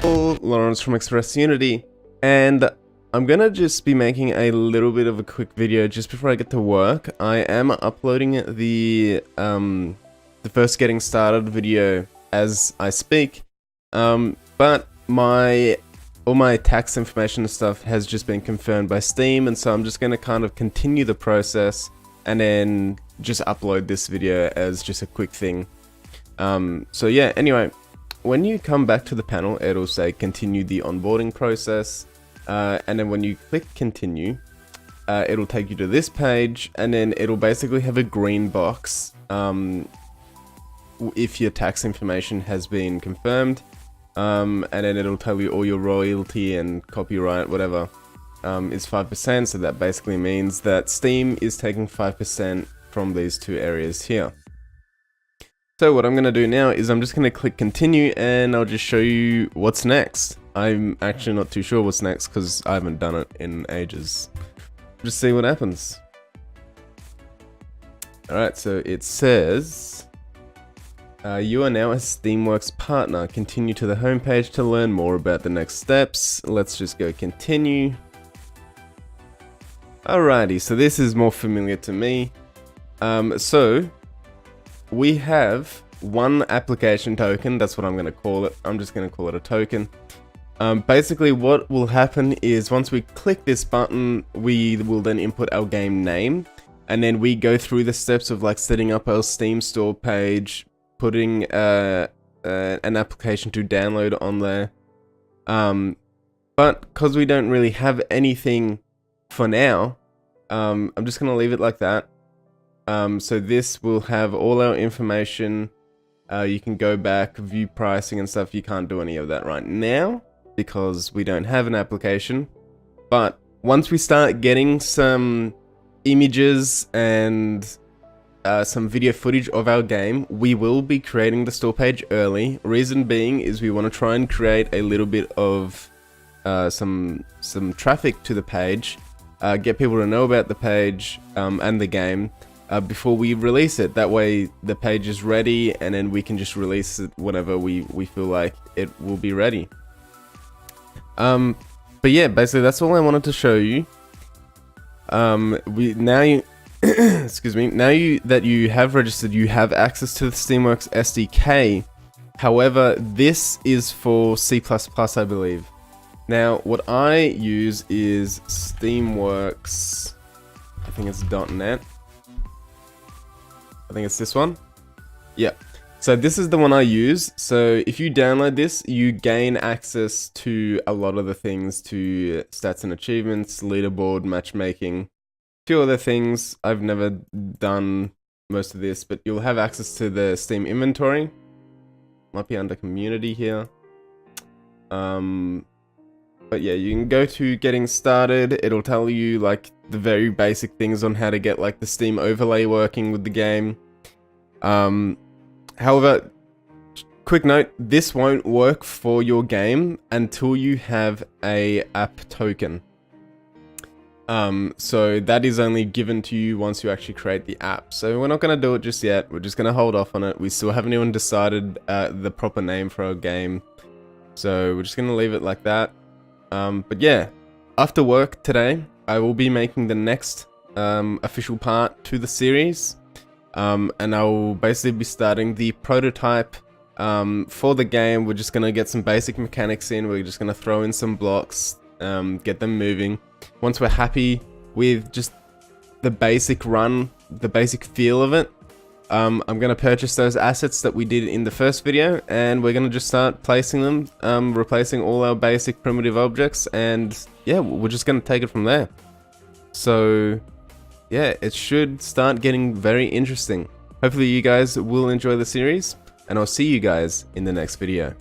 Lawrence from Express Unity, and I'm gonna just be making a little bit of a quick video just before I get to work. I am uploading the first getting started video as I speak, but all my tax information and stuff has just been confirmed by Steam, and so I'm just gonna kind of continue the process and then just upload this video as just a quick thing. So yeah, anyway, when you come back to the panel, it'll say continue the onboarding process, and then when you click continue, it'll take you to this page, and then it'll basically have a green box if your tax information has been confirmed, and then it'll tell you all your royalty and copyright, whatever, is 5%, so that basically means that Steam is taking 5% from these two areas here. So what I'm going to do now is I'm just going to click continue, and I'll just show you what's next. I'm actually not too sure what's next because I haven't done it in ages. Just see what happens. Alright, so it says, you are now a Steamworks partner. Continue to the homepage to learn more about the next steps. Let's just go continue. Alrighty, so this is more familiar to me. So we have one application token, that's what I'm going to call it. I'm just going to call it a token. Basically what will happen is once we click this button, we will then input our game name, and then we go through the steps of like setting up our Steam store page, putting an application to download on there. But because we don't really have anything for now, I'm just going to leave it like that. So this will have all our information. You can go back, view pricing and stuff. You can't do any of that right now because we don't have an application. But once we start getting some images and some video footage of our game, we will be creating the store page early. Reason being is we want to try and create a little bit of some traffic to the page, get people to know about the page and the game. Before we release it. That way the page is ready, and then we can just release it whenever we feel like it will be ready. But yeah, basically that's all I wanted to show you. Excuse me, that you have registered, you have access to the Steamworks SDK. However, this is for C++, I believe. Now, what I use is Steamworks, I think it's .NET. I think it's this one. Yeah. So this is the one I use. So if you download this, you gain access to a lot of the things, to stats and achievements, leaderboard, matchmaking, a few other things. I've never done most of this, but you'll have access to the Steam inventory. Might be under community here. But yeah, you can go to getting started. It'll tell you like the very basic things on how to get like the Steam overlay working with the game. However, quick note, this won't work for your game until you have a app token. So that is only given to you once you actually create the app. So we're not going to do it just yet. We're just going to hold off on it. We still haven't even decided the proper name for our game. So we're just going to leave it like that. But yeah, after work today, I will be making the next official part to the series, and I will basically be starting the prototype for the game. We're just going to get some basic mechanics in, we're just going to throw in some blocks, get them moving. Once we're happy with just the basic run, the basic feel of it, I'm going to purchase those assets that we did in the first video, and we're going to just start placing them, replacing all our basic primitive objects, and yeah, we're just going to take it from there. So yeah, it should start getting very interesting. Hopefully you guys will enjoy the series, and I'll see you guys in the next video.